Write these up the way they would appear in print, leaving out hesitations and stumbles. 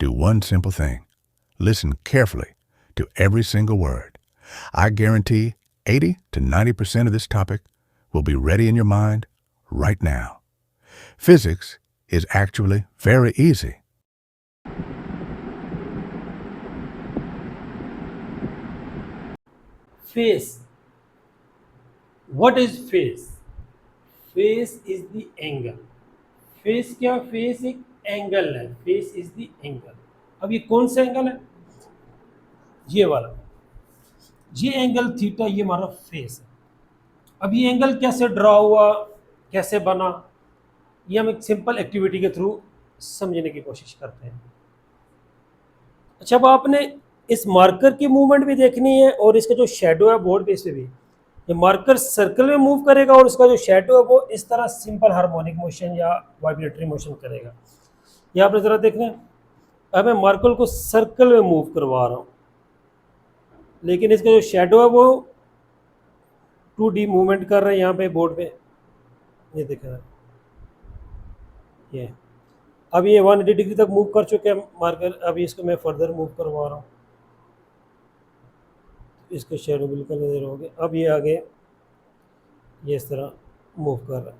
do one simple thing. Listen carefully to every single word. I guarantee 80 to 90% of this topic will be ready in your mind right now. Physics is actually very easy. Phase. What is phase? Phase is the angle. Face क्या? Face एक angle है. Face is the angle. अब ये कौन सा angle है? ये वाला. ये एंगल थीटा, ये हमारा फेस है. अब ये एंगल कैसे ड्रॉ हुआ, कैसे बना, ये हम एक सिंपल एक्टिविटी के थ्रू समझने की कोशिश करते हैं. अच्छा, अब आपने इस मार्कर की मूवमेंट भी देखनी है और इसका जो शेडो है बोर्ड बेस पे भी. ये मार्कर सर्कल में मूव करेगा और इसका जो शेडो है वो इस तरह सिंपल हार्मोनिक मोशन या वाइब्रेटरी मोशन करेगा. ये आपने ज़रा देखना है. अब मैं मार्कर को सर्कल में मूव करवा रहा हूँ, लेकिन इसका जो शेडो है वो 2D मूवमेंट कर रहा है यहाँ पे बोर्ड पे. ये देखा, ये अब ये 180 डिग्री तक मूव कर चुके हैं मार्कर. अभी इसको मैं फर्दर मूव करवा रहा हूँ, इसके शेडो बिल्कुल नज़र हो गए. अब ये आगे ये इस तरह मूव कर रहा है.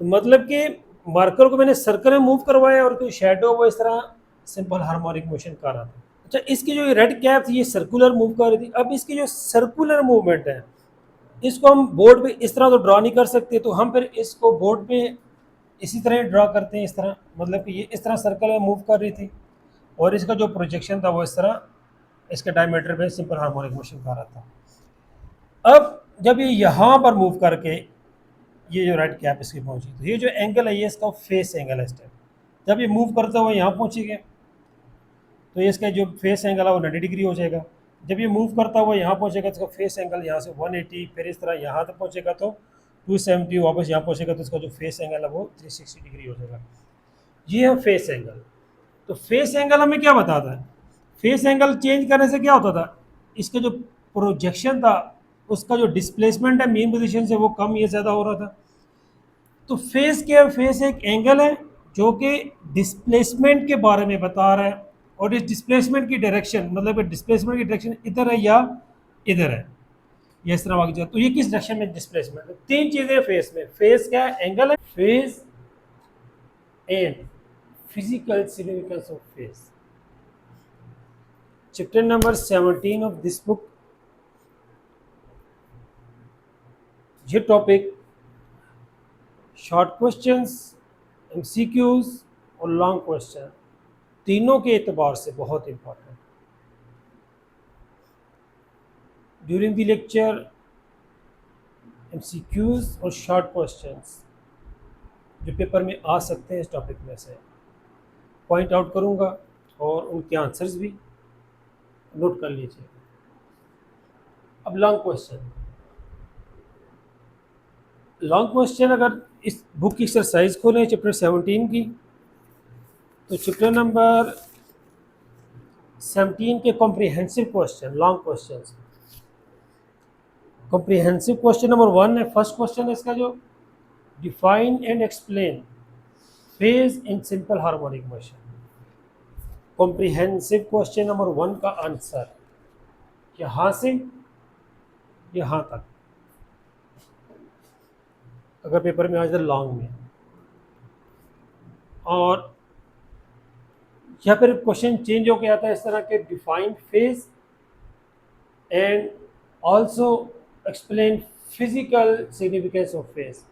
तो मतलब कि मार्कर को मैंने सर्कल में मूव करवाया और कोई शेडो वो इस तरह सिंपल हार्मोनिक मोशन कर रहा था. अच्छा, इसकी जो रेड कैप थी ये सर्कुलर मूव कर रही थी. अब इसकी जो सर्कुलर मूवमेंट है इसको हम बोर्ड पे इस तरह तो ड्रॉ नहीं कर सकते, तो हम फिर इसको बोर्ड पे इसी तरह ड्रॉ करते हैं. इस तरह मतलब कि ये इस तरह सर्कल में मूव कर रही थी और इसका जो प्रोजेक्शन था वो इस तरह इसके डायमीटर पे सिंपल हार्मोनिक मोशन कर रहा था. अब जब ये यहाँ पर मूव करके ये जो रेड कैप इसकी पहुंची, तो ये जो एंगल है ये इसका फेस एंगल है. स्टेप जब ये मूव करता हुआ यहाँ पहुँचेगा तो ये इसका जो फेस एंगल है वो 90 डिग्री हो जाएगा. जब ये मूव करता हुआ यहाँ पहुँचेगा तो इसका फेस एंगल यहाँ से 180, फिर इस तरह यहाँ तक पहुँचेगा तो 270, वापस यहाँ पहुँचेगा तो इसका जो फेस एंगल है वो 360 डिग्री हो जाएगा. ये है फेस एंगल. तो फेस एंगल हमें क्या बताता है? फेस एंगल चेंज करने से क्या होता था, इसका जो प्रोजेक्शन था उसका जो डिस्प्लेसमेंट है मेन पोजीशन से वो कम या ज़्यादा हो रहा था. तो फेस क्या है? फेस एक एंगल है जो कि डिस्प्लेसमेंट के बारे में बता रहा है, और इस डिस्प्लेसमेंट की डायरेक्शन मतलब डिस्प्लेसमेंट की डायरेक्शन इधर है या इधर है, ये इस तरह आगे जाए. तो ये किस डायरेक्शन में डिस्प्लेसमेंट है? तीन चीज़ें फेस में. फेस क्या है? एंगल है. Face and physical significance of face. Chapter number 17 of this book. ये टॉपिक शॉर्ट क्वेश्चंस, एमसीक्यूज और लॉन्ग क्वेश्चन तीनों के एतबार से बहुत important. During the lecture MCQs और शॉर्ट क्वेश्चंस जो पेपर में आ सकते हैं इस टॉपिक में से पॉइंट आउट करूंगा और उनके आंसर्स भी नोट कर लीजिए. अब लॉन्ग क्वेश्चन. लॉन्ग क्वेश्चन अगर इस बुक की एक्सरसाइज खोलें चैप्टर 17 की, तो चैप्टर नंबर 17 के comprehensive question, long questions. Comprehensive question number 1 है. फर्स्ट क्वेश्चन है इसका जो define and explain phase in simple harmonic motion. Comprehensive question number 1 का आंसर यहाँ से यहाँ तक अगर पेपर में आ जाए लॉन्ग में, और या फिर क्वेश्चन चेंज होकर आता है इस तरह के define phase and also explain physical significance of phase.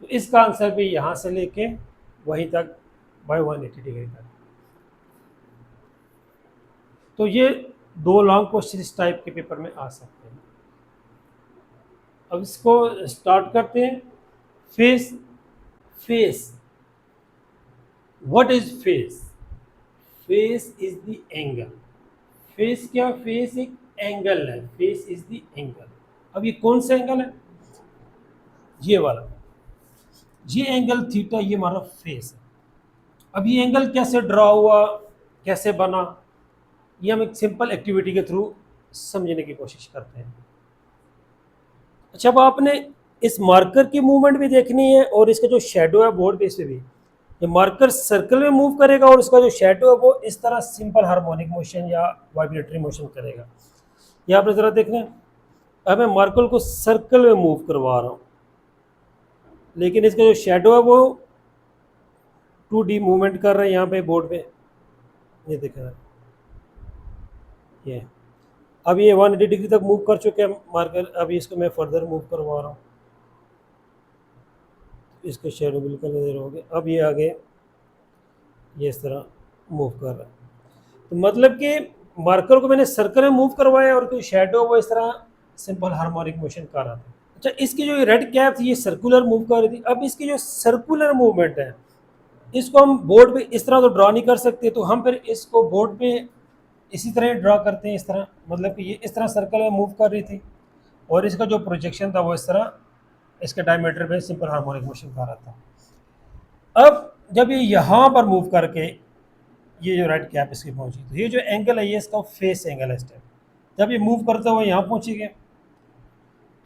तो इसका आंसर भी यहाँ से लेके वहीं तक बाय 180 डिग्री तक. तो ये दो लॉन्ग क्वेश्चन इस टाइप के पेपर में आ सकते हैं. अब इसको स्टार्ट करते हैं. Face. Face. What is face? Face is the angle. Face क्या? फेस एक एंगल है. Face is the angle. अब ये कौन सा एंगल है? ये वाला. ये एंगल थीटा, ये हमारा फेस है. अब ये एंगल कैसे ड्रॉ हुआ, कैसे बना, ये हम एक सिंपल एक्टिविटी के थ्रू समझने की कोशिश करते हैं. जब आपने इस मार्कर की मूवमेंट भी देखनी है और इसका जो शेडो है बोर्ड बेस पे भी. ये मार्कर सर्कल में मूव करेगा और उसका जो शेडो है वो इस तरह सिंपल हार्मोनिक मोशन या वाइब्रेटरी मोशन करेगा। ये आपने ज़रा देखना है, अब मैं मार्कर को सर्कल में मूव करवा रहा हूँ, लेकिन इसका जो शेडो है वो 2D मूवमेंट कर रहे हैं यहाँ पे बोर्ड पे। ये देखना, ये अब ये 180 डिग्री तक मूव कर चुके हैं मार्कर। अभी इसको मैं फर्दर मूव करवा रहा हूँ, इसके शेडो बिल्कुल नजर हो गए। अब ये आगे ये इस तरह मूव कर रहा है। तो मतलब कि मार्कर को मैंने सर्कल में मूव करवाया और कोई शेडो वो इस तरह सिंपल हार्मोनिक मोशन कर रहा था। अच्छा, इसकी जो रेड कैप थी ये सर्कुलर मूव कर रही थी। अब इसकी जो सर्कुलर मूवमेंट है इसको हम बोर्ड पे इस तरह तो ड्रॉ नहीं कर सकते, तो हम फिर इसको बोर्ड पे इसी तरह ड्रॉ करते हैं, इस तरह। मतलब कि ये इस तरह सर्कल में मूव कर रही थी और इसका जो प्रोजेक्शन था वो इस तरह इसके डायमीटर पे सिंपल हार्मोनिक मोशन कर रहा था। अब जब ये यहाँ पर मूव करके ये जो रेड कैप इसकी पहुंची, तो ये जो एंगल है ये इसका फेस एंगल है। स्टेप जब ये मूव करते हुए यहाँ पहुँचेगा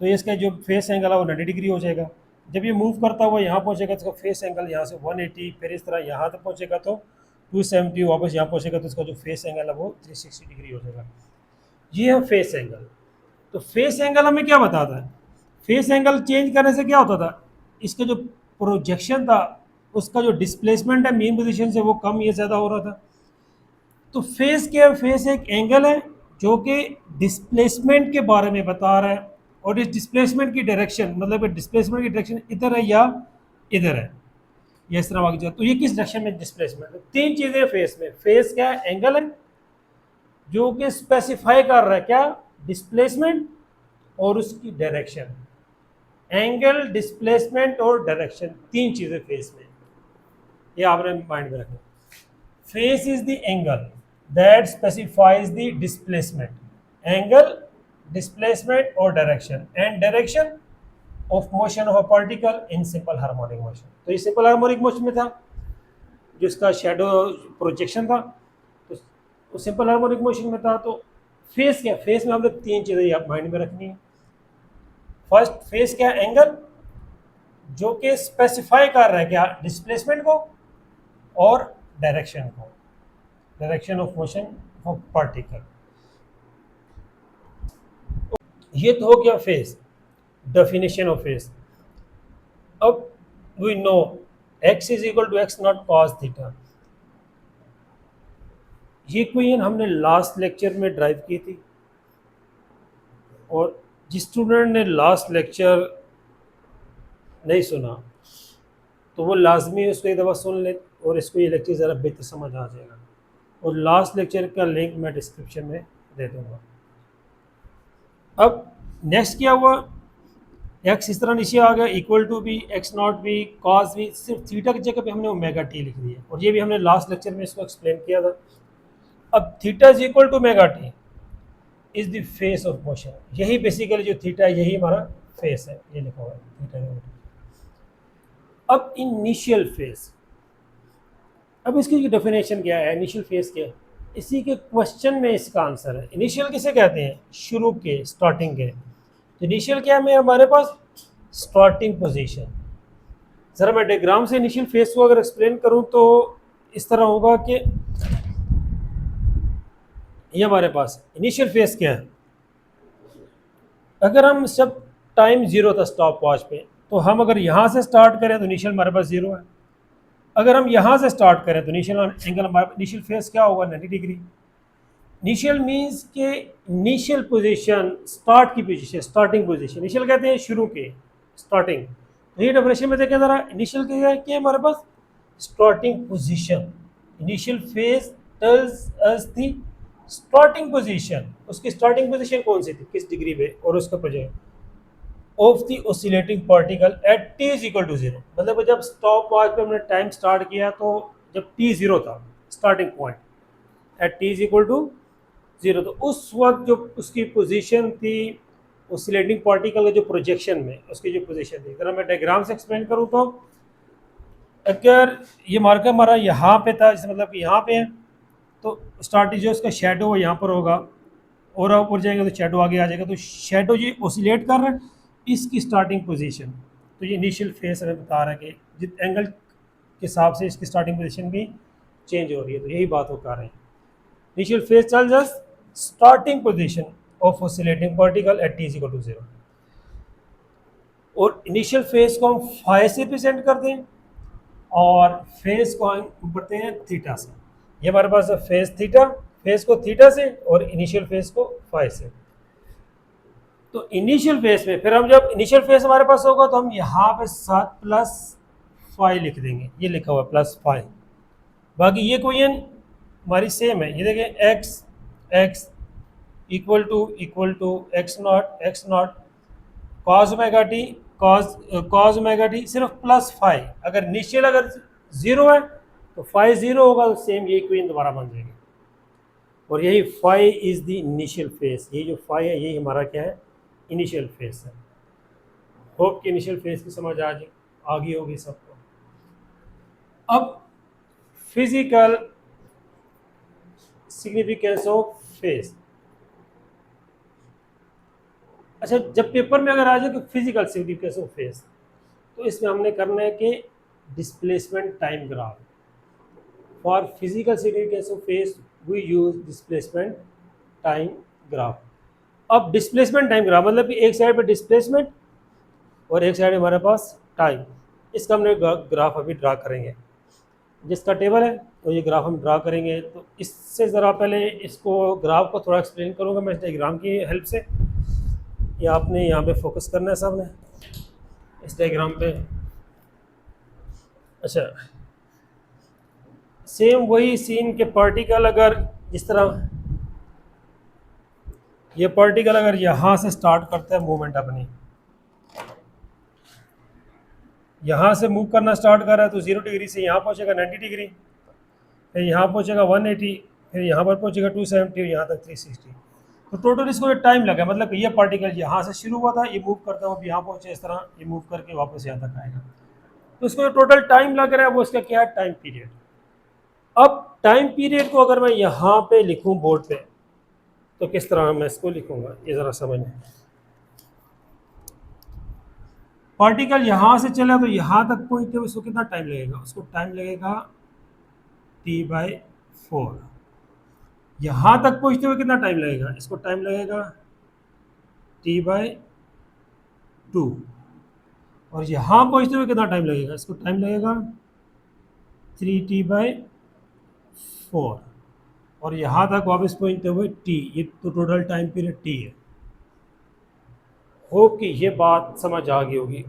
तो ये इसका जो फेस एंगल है वो 90 डिग्री हो जाएगा। जब ये मूव करता हुआ यहाँ पहुँचेगा तो इसका फेस एंगल यहाँ से 180, फिर इस तरह यहाँ तक पहुँचेगा तो 270, वापस यहाँ पहुँचेगा तो इसका जो फेस एंगल है वो 360 डिग्री हो जाएगा। ये है फेस एंगल। तो फेस एंगल हमें क्या बताता है? फेस एंगल चेंज करने से क्या होता था, इसका जो प्रोजेक्शन था उसका जो डिस्प्लेसमेंट है मेन पोजीशन से वो कम या ज़्यादा हो रहा था। तो फेस क्या है? फेस एक एंगल है जो कि डिस्प्लेसमेंट के बारे में बता रहा है, और इस डिस्प्लेसमेंट की डायरेक्शन मतलब डिस्प्लेसमेंट की डायरेक्शन इधर है या इधर है, या इस तरह आगे जाए तो ये किस डायरेक्शन में डिस्प्लेसमेंट है। तीन चीज़ें फेस में। फेस क्या है? एंगल है जो कि स्पेसिफाई कर रहा है क्या? डिस्प्लेसमेंट और उसकी डायरेक्शन। एंगल, डिस्प्लेसमेंट और डायरेक्शन, तीन चीज़ें फेस में, ये आपने माइंड में रखना। Phase is the angle that specifies the displacement, angle, displacement और direction, and direction of motion of a particle in simple harmonic motion. तो ये सिंपल हार्मोनिक मोशन में था जिसका शेडो प्रोजेक्शन था, तो सिंपल हार्मोनिक मोशन में था। तो फेस क्या? फेस में हम लोग तीन चीज़ें आप माइंड में रखनी है। फर्स्ट, फेस क्या? एंगल जो कि स्पेसिफाई कर रहा है क्या? डिस्प्लेसमेंट को और डायरेक्शन को, direction of motion of particle. ये तो हो गया फेस, डेफिनेशन ऑफ फेस। अब we know x is equal to x naught cos theta. ये क्वेश्चन हमने लास्ट लेक्चर में ड्राइव की थी, और जिस स्टूडेंट ने लास्ट लेक्चर नहीं सुना तो वो लाजमी उसको एक दफ़ा सुन ले और इसको ये लेक्चर ज़रा बेहतर समझ आ जाएगा। और लास्ट लेक्चर का लिंक मैं डिस्क्रिप्शन में दे दूँगा। अब नेक्स्ट क्या हुआ, x इस तरह नीचे आ गया, इक्वल टू भी x नॉट भी कॉस भी, सिर्फ थीटा की जगह पे हमने ओमेगा टी लिख दिया, और ये भी हमने लास्ट लेक्चर में इसको एक्सप्लेन किया था। अब theta is equal to omega t is the phase of motion. यही बेसिकली जो थीटा है यही हमारा फेस है, ये लिखा हुआ है थीटा। अब इनिशियल फेस, अब इसकी डेफिनेशन क्या है? इनिशियल फेस क्या है? इसी के क्वेश्चन में इसका आंसर है। इनिशियल किसे कहते हैं? शुरू के, स्टार्टिंग के। तो इनिशियल क्या है हमारे पास? Starting position. ज़रा मैं डायग्राम से इनिशियल फेस को अगर एक्सप्लेन करूं तो इस तरह होगा कि ये हमारे पास इनिशियल फेस क्या है। अगर हम सब टाइम ज़ीरो था स्टॉप वॉच पे, तो हम अगर यहाँ से स्टार्ट करें तो इनिशियल हमारे पास ज़ीरो है। अगर हम यहाँ से स्टार्ट करें तो इनिशियल एंगल हमारा इनिशियल फेस क्या होगा? 90 डिग्री। इनिशियल मीन्स के इनिशियल पोजीशन, स्टार्ट की पोजीशन, स्टार्टिंग पोजीशन। इनिशियल कहते हैं शुरू के, स्टार्टिंग। तो ये डेफिनेशन में देखें ज़रा, इनिशियल क्या है कि हमारे पास starting position. Initial phase tells us the starting position. उसकी स्टार्टिंग पोजीशन कौन सी थी, किस डिग्री पे, और उसका project of the oscillating particle at T is equal to zero. मतलब जब स्टॉप वॉच पे हमने टाइम स्टार्ट किया तो जब टी जीरो था, starting point at T is equal to zero, तो उस वक्त जो उसकी पोजीशन थी ऑसिलेटिंग पार्टिकल के जो प्रोजेक्शन में उसकी जो पोजीशन थी, अगर मैं डायग्राम से एक्सप्लेन करूँ तो अगर ये मार्कर हमारा यहाँ पे था, जैसे मतलब यहाँ पे है, तो स्टार्टिंग जो उसका शेडो यहाँ पर होगा, और ऊपर जाएंगे तो शेडो आगे आ जाएगा। तो शेडो ये ऑसिलेट कर रहा है इसकी स्टार्टिंग पोजीशन। तो ये इनिशियल फेस हमें बता रहा है कि जिस एंगल के हिसाब से इसकी स्टार्टिंग पोजीशन भी चेंज हो रही है। तो यही बात वो कर रहे हैं। Initial phase tells us starting position of oscillating particle at t is equal to 0। और इनिशियल फेज को हम फाइ से रिप्रेजेंट करते हैं और फेज को हम पढ़ते हैं थीटा से। ये हमारे पास है फेज थीटा, फेज को थीटा से और इनिशियल फेज को फाइ से। तो इनिशियल फेज में फिर हम जब इनिशियल फेज हमारे पास होगा तो हम यहाँ पे साथ प्लस फाइ लिख देंगे, ये लिखा हुआ है प्लस फाइ। बाकी ये इक्वेशन हमारी सेम है, ये देखें x x equal to x naught cos omega t cos omega t सिर्फ प्लस फाइ। अगर इनिशियल अगर जीरो है तो फाइ जीरो होगा, तो सेम ये इक्वेशन दोबारा बन जाएगी। और यही phi is the initial phase, ये जो फाइ है यही हमारा क्या है, इनिशियल फेज है। होप कि इनिशियल फेज की समझ आ गई होगी सबको। अब फिजिकल सिग्निफिकेंस ऑफ फेज। अच्छा, जब पेपर में अगर आ जाए कि फिजिकल सिग्निफिकेंस ऑफ फेज, तो इसमें हमने करना है कि displacement time graph. For physical significance of phase we use displacement time graph. अब डिस्प्लेसमेंट टाइम ग्राफ मतलब कि एक साइड पे डिस्प्लेसमेंट और एक साइड हमारे पास टाइम, इसका हमने ग्राफ अभी ड्रा करेंगे। जिसका टेबल है तो ये ग्राफ हम ड्रा करेंगे। तो इससे ज़रा पहले इसको ग्राफ को थोड़ा एक्सप्लेन करूँगा मैं इस डायग्राम की हेल्प से। ये आपने यहाँ पे फोकस करना है सामने इस डायग्राम पे। अच्छा, सेम वही सीन के पार्टिकल अगर जिस तरह ये पार्टिकल अगर यहाँ से स्टार्ट करता है मूवमेंट अपनी, यहाँ से मूव करना स्टार्ट कर रहा है तो 0 डिग्री से यहाँ पहुँचेगा 90 डिग्री, फिर यहाँ पहुँचेगा 180, फिर यहाँ पर पहुँचेगा 270 और यहाँ तक 360। तो टोटल इसको टाइम लगा, मतलब ये पार्टिकल यहाँ से शुरू हुआ था, ये मूव करता हुआ यहाँ पहुँचे, इस तरह ये मूव करके वापस यहाँ तक आएगा। तो इसको जो टोटल टाइम लग रहा है वो इसका क्या है, टाइम पीरियड। अब टाइम पीरियड को अगर मैं यहाँ पे लिखूँ बोर्ड पे तो किस तरह मैं इसको लिखूँगा, ये ज़रा समझें। पार्टिकल यहाँ से चला तो यहाँ तक पहुँचते हुए उसको कितना टाइम लगेगा, उसको टाइम लगेगा T/4। यहाँ तक पहुँचते हुए कितना टाइम लगेगा, इसको टाइम लगेगा T/2। और यहाँ पहुँचते हुए कितना टाइम लगेगा, इसको टाइम लगेगा 3T/4। और यहाँ तक वापस पहुँचते हुए T, ये तो टोटल टाइम पीरियड T है। होप कि ये बात समझ आ गई होगी।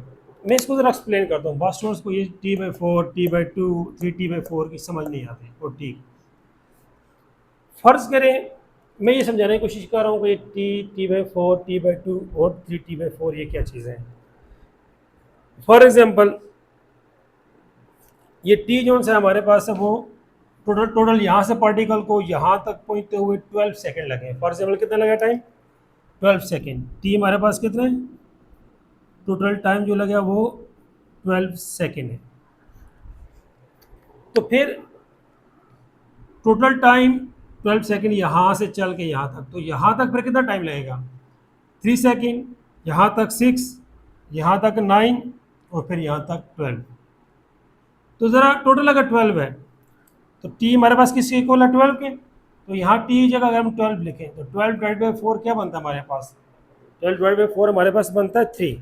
मैं इसको ज़रा एक्सप्लेन करता हूँ। बहुत स्टूडेंट्स को ये T/4, T/2, 3T/4 की समझ नहीं आती। और T फ़र्ज़ करें मैं ये समझाने की कोशिश कर रहा हूँ कि ये T/4, T/2 और 3T/4 ये क्या चीज़ें हैं। फॉर एग्ज़ाम्पल ये T जो है हमारे पास है वो टोटल यहाँ से पार्टिकल को यहाँ तक पहुँचते हुए 12 सेकेंड लगे। फॉर एग्जाम्पल कितना लगा टाइम, 12 सेकेंड। T हमारे पास कितने, टोटल टाइम जो लगा वो 12 सेकेंड है। तो फिर टोटल टाइम 12 सेकेंड यहाँ से चल के यहाँ तक, तो यहाँ तक फिर कितना टाइम लगेगा, 3 सेकेंड, यहाँ तक 6, यहाँ तक 9 और फिर यहाँ तक 12। तो ज़रा टोटल अगर 12 है तो T हमारे पास किसके इक्वल है, 12 के। तो यहाँ T की जगह अगर हम 12 लिखें तो 12/4 क्या बनता है हमारे पास, 12/4 हमारे पास बनता है 3।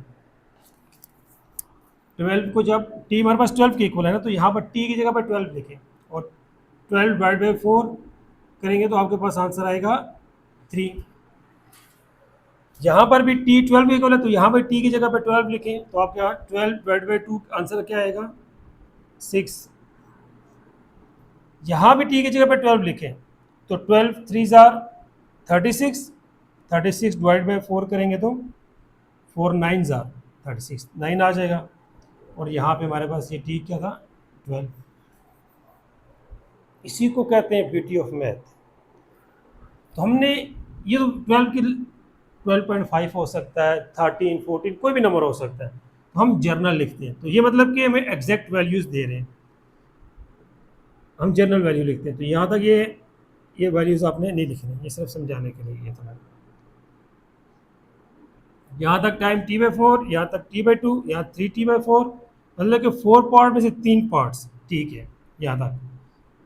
12 को जब T हमारे पास 12 के इक्वल है ना, तो यहाँ पर T की जगह पर 12 लिखें और 12/4 करेंगे तो आपके पास आंसर आएगा 3। यहाँ पर भी T 12 के इक्वल है तो यहाँ पर T की जगह पर 12 लिखें तो आपके यहाँ 12/2 आंसर क्या आएगा, 6। यहाँ भी T की जगह पर 12 लिखें तो 12 3 36, 36 डिवाइड/4 करेंगे तो 4 9 36, 9 आ जाएगा। और यहाँ पे हमारे पास ये T क्या था, 12। इसी को कहते हैं ब्यूटी ऑफ मैथ। तो हमने ये तो 12 की 12.5 हो सकता है, 13, 14 कोई भी नंबर हो सकता है, तो हम जर्नल लिखते हैं। तो ये मतलब कि हमें एग्जैक्ट वैल्यूज़ दे रहे हैं, हम जर्नल वैल्यू लिखते हैं। तो यहाँ तक ये वैल्यूज़ आपने नहीं लिखनी, ये सिर्फ समझाने के लिए। ये तो यहाँ तक टाइम T/4, यहाँ तक T/2, यहाँ 3T/4, मतलब कि 4 पार्ट में से 3 पार्ट्स टी के, यहाँ तक,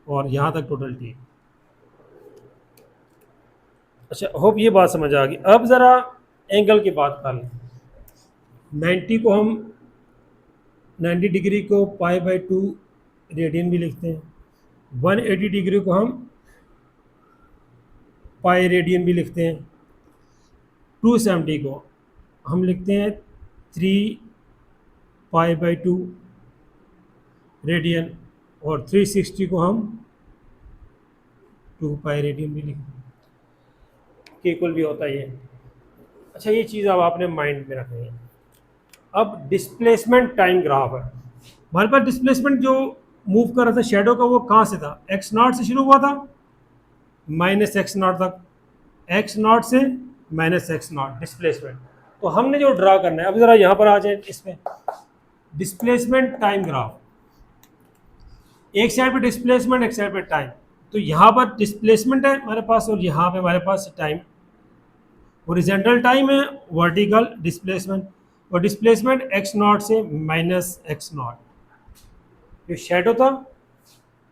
और यहाँ तक टोटल टी। अच्छा, होप ये बात समझ आ गई। अब ज़रा एंगल की बात कर लें। 90 को हम 90 डिग्री को पाई/2 रेडियन भी लिखते हैं, 180 डिग्री को हम पाई रेडियन भी लिखते हैं, 270 को हम लिखते हैं 3 पाई/2 रेडियन, और 360 को हम 2 पाई रेडियन भी लिखते हैं, के इक्वल भी होता है ये। अच्छा, ये चीज़ अब आपने माइंड में रखनी है। अब डिस्प्लेसमेंट टाइम ग्राफ है हमारे पास। डिस्प्लेसमेंट जो मूव कर रहा था शेडो का, वो कहाँ से था? x0 से शुरू हुआ था -x0 तक, x0 से -x0 डिस्प्लेसमेंट। तो हमने जो ड्रा करना है, अब ज़रा यहाँ पर आ जाए इसमें, डिस्प्लेसमेंट टाइम ग्राफ, एक साइड पे डिस्प्लेसमेंट, एक साइड पे टाइम। तो यहाँ पर डिस्प्लेसमेंट है हमारे पास, और यहाँ पे हमारे पास टाइम, हॉरिजॉन्टल टाइम है, वर्टिकल डिस्प्लेसमेंट। और डिस्प्लेसमेंट x0 से -x0, जो शेडो था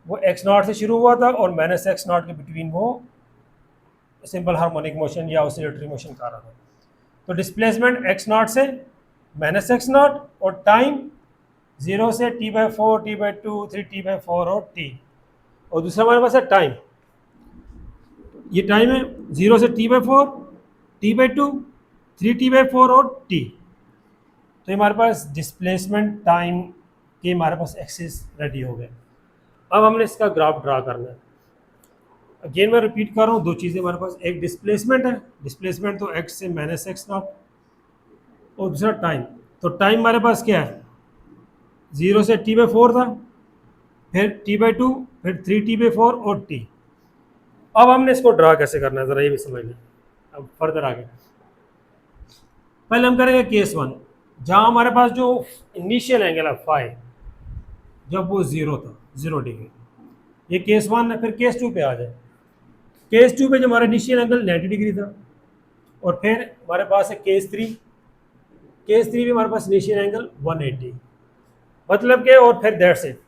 वो x0 से शुरू हुआ था, और -x0 के बिटवीन वो सिंपल हार्मोनिक मोशन या ऑसिलेटरी मोशन कर रहा था। तो डिस्प्लेसमेंट x0 से -x0, और टाइम 0 से t/4, t/2, 3t/4 और t। और दूसरा हमारे पास है टाइम, ये टाइम है 0 से t/4, t/2, 3t/4 और t। तो हमारे पास डिस्प्लेसमेंट टाइम के हमारे पास एक्सिस रेडी हो गए। अब हमने इसका ग्राफ ड्रा करना है। अगेन मैं रिपीट कर रहा हूँ, दो चीज़ें हमारे पास, एक डिस्प्लेसमेंट है, डिस्प्लेसमेंट तो x से -x0, और दूसरा टाइम। तो टाइम हमारे पास क्या है? 0 से t/4 था, फिर t/2, फिर 3t/4 और t। अब हमने इसको ड्रा कैसे करना है, ज़रा ये भी समझ लें। अब फर्दर आगे पहले हम करेंगे केस 1, जहाँ हमारे पास जो इनिशियल एंगल है फाई, जब वो 0 था, 0 डिग्री, ये केस 1 है। फिर केस 2 पे आ जाए। केस 2 पे जो हमारा इनिशियल एंगल 90 डिग्री था, और फिर हमारे पास है केस 3। केस 3 में हमारे पास इनिशियल एंगल 180, मतलब के, और फिर दैट्स इट।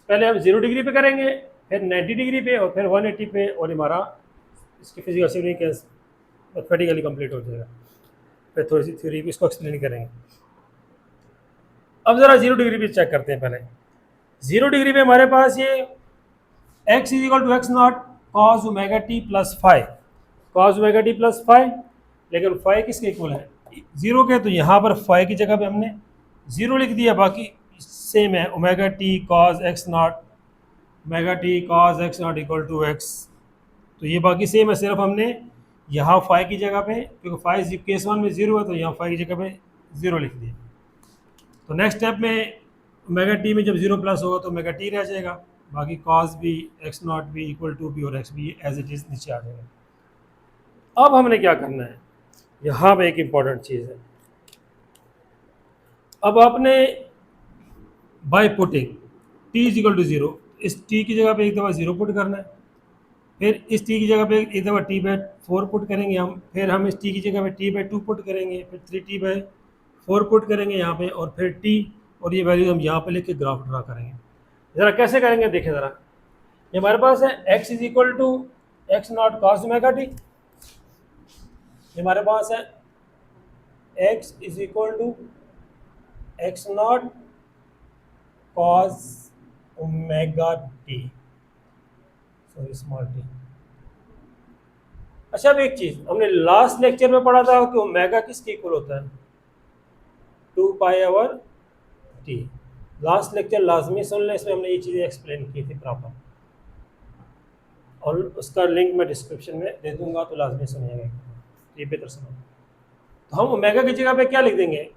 पहले हम 0 डिग्री पे करेंगे, फिर 90 डिग्री पे, और फिर 180 पे, और हमारा इसकी फिजिकल सिग्निफिकेंस मैथमेटिकली कंप्लीट हो जाएगा। फिर थोड़ी सी थ्योरी भी इसको एक्सप्लेन करेंगे। अब ज़रा 0 डिग्री पे चेक करते हैं। पहले 0 डिग्री पे हमारे पास ये x = x0 cos ωt + phi, cos ωt + phi, लेकिन फाई किसके इक्वल है? 0 के। तो यहाँ पर फाई की जगह पे हमने 0 लिख दिया, बाकी सेम है, ωt cos x0, ωt cos x0 = x। तो ये बाकी सेम है, सिर्फ हमने यहाँ फाई की जगह पे, क्योंकि फाई केस 1 में 0 है, तो यहाँ फाई की जगह पे 0 लिख दिया। तो नेक्स्ट स्टेप में ωt में जब 0+ होगा तो ωt रह जाएगा, बाकी cos भी, x0 भी इक्वल टू भी, और x भी एज इट इज़ नीचे आ जाएगा। अब हमने क्या करना है, यहाँ पे एक इम्पॉर्टेंट चीज़ है। अब आपने बाय पुटिंग t = 0, इस t की जगह पे एक दफ़ा 0 पुट करना है, फिर इस t की जगह पे एक दफ़ा t/4 पुट करेंगे हम, फिर हम इस t की जगह पे t/2 पुट करेंगे, फिर 3t/4 पुट करेंगे यहाँ पे, और फिर t, और ये वैल्यू हम यहाँ पे लेके ग्राफ ड्रा करेंगे। ज़रा कैसे करेंगे देखें ज़रा। ये हमारे पास है x = x0 cos ωt, ये हमारे पास है x = x0 cos ωt, sorry small t। अच्छा, अब एक चीज़ हमने लास्ट लेक्चर में पढ़ा था कि ओमेगा किसके इक्वल होता है? 2π/t। लास्ट लेक्चर लाजमी सुन लें, इसमें हमने ये चीज़ें एक्सप्लेन की थी प्रॉपर, और उसका लिंक मैं डिस्क्रिप्शन में दे दूंगा, तो लाजमी सुनिएगा, ये बेहतर सुनो। तो हम ओमेगा की जगह पे क्या लिख देंगे?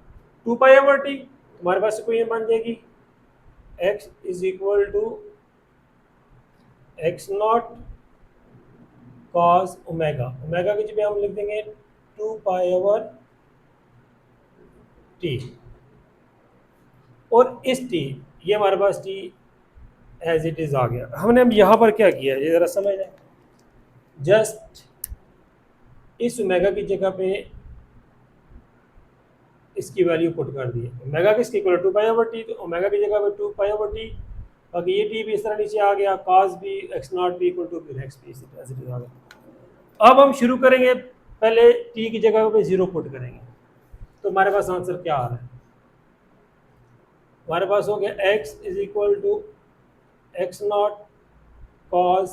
2π/t। हमारे पास कोई ये बन जाएगी x = x0 cos omega, omega की जगह हम लिख देंगे 2π/t, और इस t, ये हमारे पास t एज इट इज़ आ गया। हमने अब यहाँ पर क्या किया, ये ज़रा समझ लें। जस्ट इस ओमेगा की जगह पे इसकी वैल्यू पुट कर दी। ओमेगा किसकी इक्वल 2π/t, तो ओमेगा की जगह पे 2π/t, बाकी ये टी भी इस तरह नीचे आ गया, cos भी एक्स नॉट भी इक्वल टू एक्स भी इसी तरह से आ गया। अब हम शुरू करेंगे, पहले टी की जगह पे जीरो पुट करेंगे, तो हमारे पास आंसर क्या आ रहा है? हमारे पास हो गया x is equal to x naught cos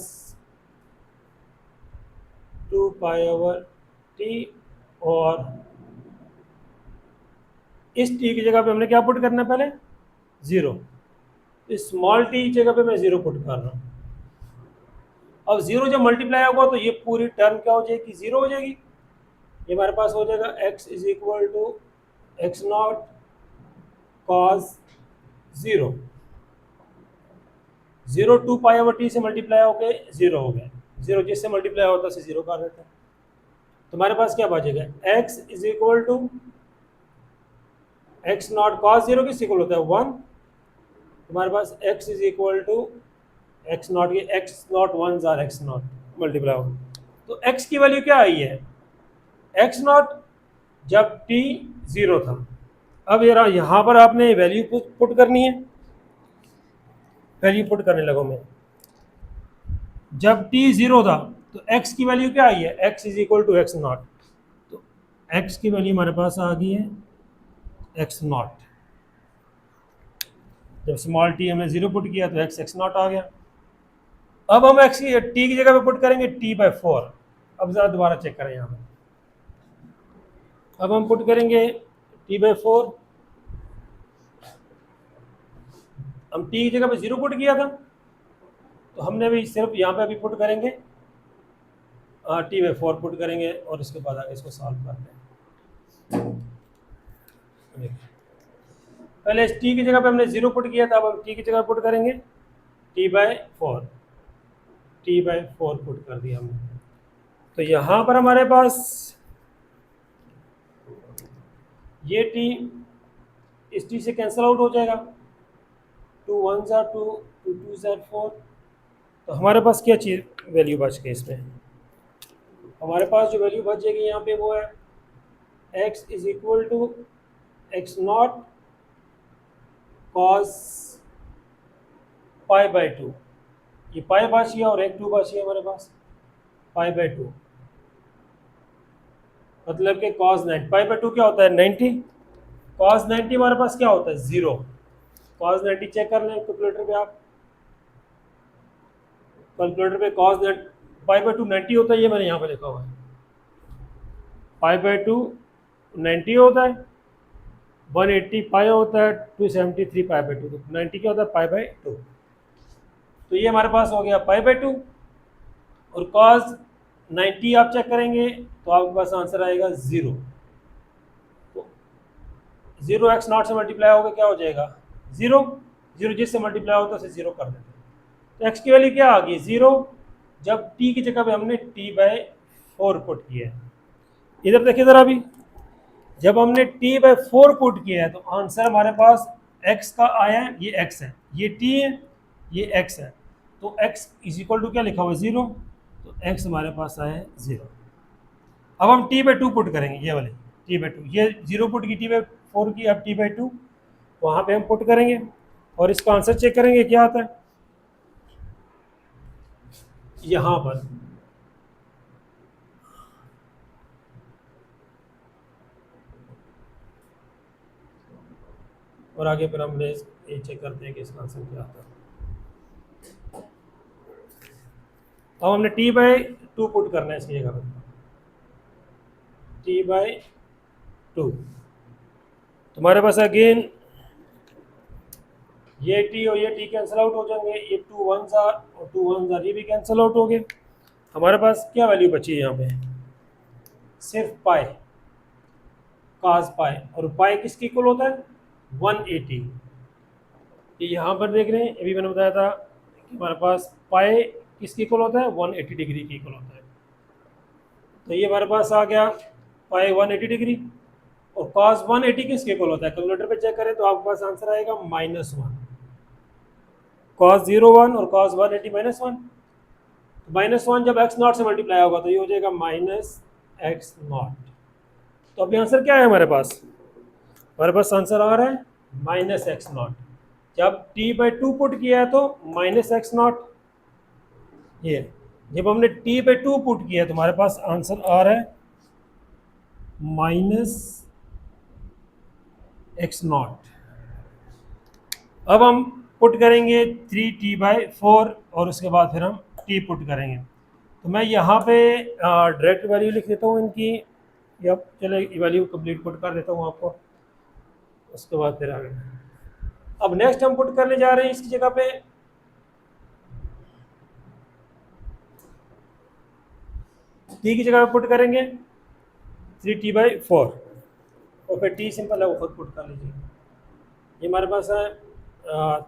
2 pi over t, और इस टी की जगह पे हमने क्या पुट करना है पहले? जीरो। इस स्मॉल टी की जगह पे मैं जीरो पुट कर रहा हूँ। अब जीरो जब मल्टीप्लाई होगा तो ये पूरी टर्म क्या हो जाएगी? जीरो हो जाएगी। ये हमारे पास हो जाएगा x is equal to x naught cos zero, zero 2 pi over t से मल्टीप्लाई होके जीरो हो गया, जीरो जिससे मल्टीप्लाई होता है उसे जीरो कर देते हैं। तो हमारे पास क्या बचेगा? x is equal to x naught cos zero किस इक्वल होता है? 1। हमारे पास x is equal to x naught, ये एक्स नॉट वन जार एक्स नॉट मल्टीप्लाई हो, तो x की वैल्यू क्या आई है? एक्स नॉट जब t जीरो था। अब यार यहाँ पर आपने वैल्यू पुट करनी है, वैल्यू पुट करने लगो मैं। जब t जीरो था तो x की वैल्यू क्या आई है? x is equal to x naught, तो x की वैल्यू हमारे पास आ गई है एक्स नॉट। जब स्मॉल टी हमने जीरो पुट किया तो x एक्स नॉट आ गया। अब हम x की t की जगह पे पुट करेंगे t/4। अब जरा दोबारा चेक करें यहाँ पे, अब हम पुट करेंगे t/4। हम t की जगह पे जीरो पुट किया था, तो हमने भी सिर्फ यहाँ पे अभी पुट करेंगे t/4 पुट करेंगे, और इसके बाद आगे इसको सॉल्व करते हैं। पहले इस t की जगह पे हमने जीरो पुट किया था, अब हम t की जगह पुट करेंगे t/4, t/4 पुट कर दिया हमने। तो यहाँ पर हमारे पास ये t इस t से कैंसिल आउट हो जाएगा, 2 1 जार 2, 2 2 जार 4। तो हमारे पास क्या चीज़ वैल्यू बच गई इसमें? हमारे पास जो वैल्यू बच जाएगी यहाँ पे वो है x is equal to x naught cos pi. ये पाई बची है और एक 2 बची है हमारे पास, पाई/2, मतलब कि कॉस 90। पाई/2 क्या होता है? 90। कॉस 90 हमारे पास क्या होता है? जीरो। कॉस 90 चेक कर लें कैलकुलेटर पे, आप कैलकुलेटर पे कॉस पाई/2 90 होता है, ये मैंने यहाँ पे लिखा हुआ है। पाई/2 90 होता है, 180 पाई होता है, 273 पाई/2, तो 90 क्या होता है? पाई/2। तो ये हमारे पास हो गया पाई/2, और कॉस 90 आप चेक करेंगे तो आपके पास आंसर आएगा जीरो। तो जीरो एक्स नॉट से मल्टीप्लाई होगा क्या हो जाएगा? जीरो। जीरो जिससे मल्टीप्लाई होता है उसे जीरो कर देते हैं। तो एक्स की वैल्यू क्या आ गई? जीरो, जब टी की जगह पे हमने t/4 पुट किया है। इधर देखिए ज़रा, अभी जब हमने t/4 पुट किया है तो आंसर हमारे पास x का आया है, ये x है, ये t है, ये x है। तो x इज इक्वल टू क्या लिखा हुआ है? जीरो। तो x हमारे पास आया है जीरो। अब हम t/2 पुट करेंगे, ये वाले t/2, ये जीरो पुट की t/4 की, अब t/2 वहाँ पे हम पुट करेंगे और इसका आंसर चेक करेंगे क्या आता है यहाँ पर। और आगे फिर हम ये चेक करते हैं कि इसका आंसर क्या आता है। अब हमने t/2 पुट करना है इसकी जगह पर, t/2। तुम्हारे पास अगेन ये t और ये t कैंसिल आउट हो जाएंगे, ये 2 1 जार और 2 1 जार, ये भी कैंसिल आउट हो गए। हमारे पास क्या वैल्यू बची है यहाँ पे? सिर्फ पाई, काज पाई, और पाई किसके इक्वल होता है? 180। ये यहाँ पर देख रहे हैं, अभी मैंने बताया था कि हमारे पास पाई किसके इक्वल होता है? 180 डिग्री के इक्वल होता है। तो ये हमारे पास आ गया पाई 180 डिग्री, और कॉस 180 किसके इक्वल होता है? कैलकुलेटर पे चेक करें तो आपके पास आंसर आएगा -1। कॉस 01 और कॉस 180 -1, -1 जब एक्स नॉट से मल्टीप्लाई होगा तो ये हो जाएगा -x0। तो अभी आंसर क्या है हमारे पास? हमारे पास आंसर आ रहा है -x0। जब t/2 पुट किया है तो -x0, ये जब हमने t/2 पुट किया तो हमारे पास आंसर आ रहा है -x0। अब हम पुट करेंगे 3t/4 और उसके बाद फिर हम t पुट करेंगे। तो मैं यहाँ पे डायरेक्ट वैल्यू लिख देता हूँ इनकी, या चले वैल्यू कंप्लीट पुट कर देता हूँ आपको, उसके बाद फिर आगे। अब नेक्स्ट हम पुट करने जा रहे हैं इसकी जगह पे t की जगह पे पुट करेंगे 3t/4 और फिर t सिंपल है वो खुद पुट कर लीजिए। ये हमारे पास है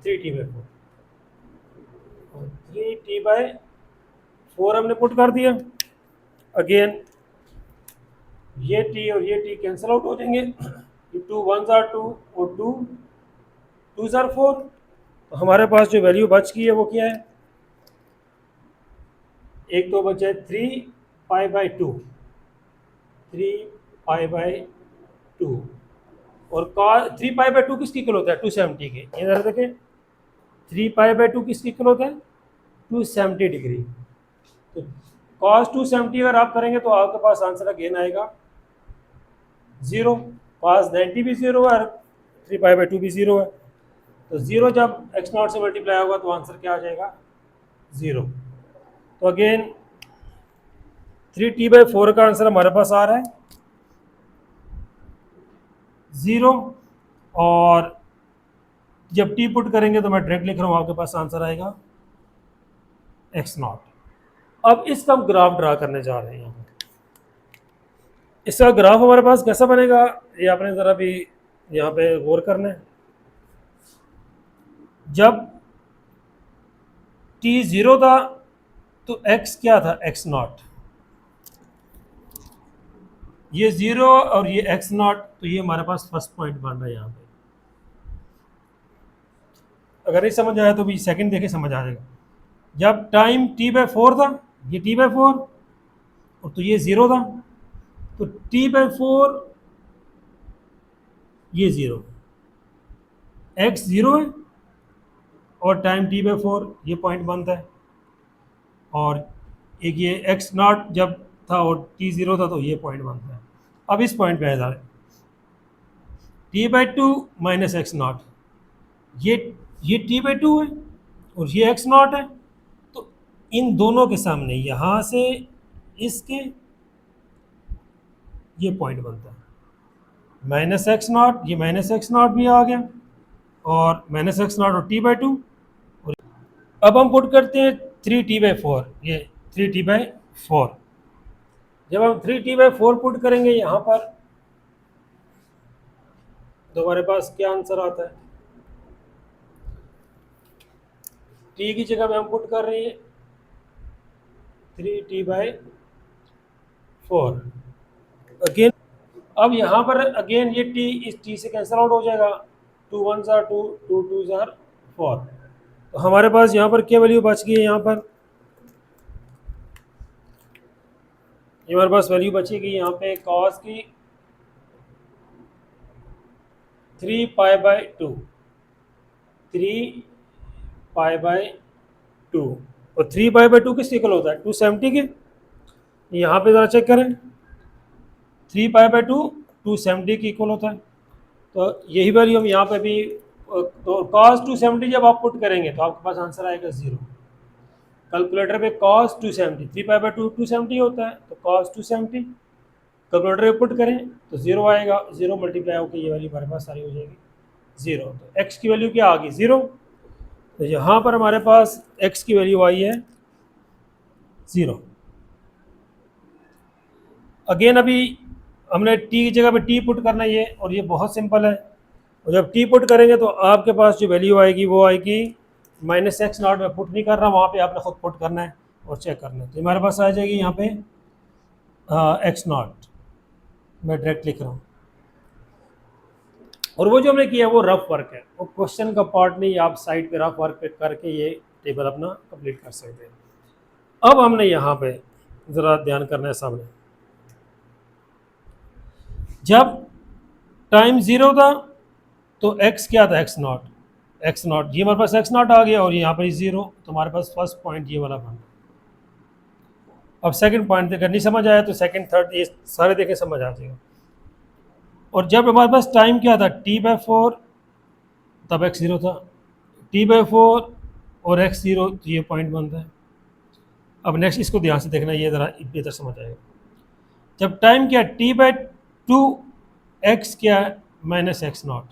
3t/4 और 3t/4 हमने पुट कर दिया। अगेन ये t और ये t कैंसिल आउट हो जाएंगे, 2 1s are 2 और 2 2s are 4। तो हमारे पास जो वैल्यू बच गई है वो क्या है, एक तो बचा है 3π/2 3π/2 और 3π/2 किसकी इक्वल होता है 270 के। ये जरा देखें 3π/2 किसकी इक्वल होता है 270 डिग्री। तो cos 270 अगर आप करेंगे तो आपके पास आंसर अगेन आएगा 0। cos 90 भी 0 है और 3π/2 भी 0 है। तो 0 जब x0 से मल्टीप्लाई होगा तो आंसर क्या आ जाएगा 0। तो अगेन 3t/4 का आंसर हमारे पास आ रहा है 0। और जब t पुट करेंगे तो मैं डायरेक्ट लिख रहा हूँ, आपके पास आंसर आएगा x0। अब इसका हम ग्राफ ड्रा करने जा रहे हैं यहाँ पे। इसका ग्राफ हमारे पास कैसा बनेगा ये आपने ज़रा भी यहाँ पे गौर करना है। जब t 0 था तो x क्या था x0, ये 0 और ये x0, तो ये हमारे पास फर्स्ट पॉइंट बन रहा है यहाँ पे। अगर नहीं समझ आया तो भी सेकंड देखे समझ आ जाएगा। जब टाइम t/4 था, ये t/4 और तो ये 0 था, तो t/4 ये 0, x 0 है और टाइम t/4 ये पॉइंट बनता है। और एक ये x0 जब था और t 0 था तो ये पॉइंट बनता है। अब इस पॉइंट पे है t/2 माइनस x0, ये t/2 है और ये x0 है। तो इन दोनों के सामने यहाँ से इसके ये पॉइंट बनता है -x0, ये -x0 भी आ गया और -x0 और t/2। और अब हम पुट करते हैं 3t/4, ये 3t/4। जब हम 3t/4 पुट करेंगे यहाँ पर तो हमारे पास क्या आंसर आता है, t की जगह में हम पुट कर रहे हैं 3t/4 अगेन। अब यहाँ पर अगेन ये t इस t से कैंसिल आउट हो जाएगा, 2 1s are 2 2 2s are 4। तो हमारे पास यहाँ पर क्या वैल्यू बच गई है, यहाँ पर ये हमारे पास वैल्यू बचेगी यहाँ पे cos की 3π/2 3π/2 और 3π/2 किसके इक्वल होता है 270 के। यहाँ पे ज़रा चेक करें 3π/2 270 के इक्वल होता है। तो यही वैल्यू हम यहाँ पे भी तो cos 270 जब आप पुट करेंगे तो आपके पास आंसर आएगा 0। कैलकुलेटर पे cos 270 3π/2 270 होता है, तो cos 270 कैलकुलेटर पे पुट करें तो 0 आएगा, 0 मल्टीप्लाई होकर ये वाली हमारे पास सारी हो जाएगी 0। तो x की वैल्यू क्या आ गई 0। तो यहाँ पर हमारे पास x की वैल्यू आई है 0। अगेन अभी हमने t की जगह पे t पुट करना है ये, और ये बहुत सिंपल है। और जब t पुट करेंगे तो आपके पास जो वैल्यू आएगी वो आएगी -x0। में पुट नहीं कर रहा, वहाँ पे आपने खुद पुट करना है और चेक करना है। तो हमारे पास आ जाएगी यहाँ पे x0, मैं डायरेक्ट लिख रहा हूँ। और वो जो हमने किया वो रफ वर्क है, वो क्वेश्चन का पार्ट नहीं, आप साइड पे रफ वर्क पे करके ये टेबल अपना कंप्लीट कर सकते हैं। अब हमने यहाँ पे ज़रा ध्यान करना है सामने, जब टाइम 0 था तो x क्या था x0, एक्स नॉट, ये हमारे पास एक्स नॉट आ गया और यहाँ पर 0, तो हमारे पास फर्स्ट पॉइंट ये वाला बन। अब सेकंड पॉइंट अगर नहीं समझ आया तो सेकंड थर्ड ये सारे देखें समझ आ जाएगा। और जब हमारे पास टाइम क्या था t/4, तब x 0 था, t/4 और x 0, तो ये पॉइंट बनता है। अब नेक्स्ट इसको ध्यान से देखना, ये ज़रा बेहतर समझ आएगा। जब टाइम क्या t/2, x क्या माइनस एक्स नॉट,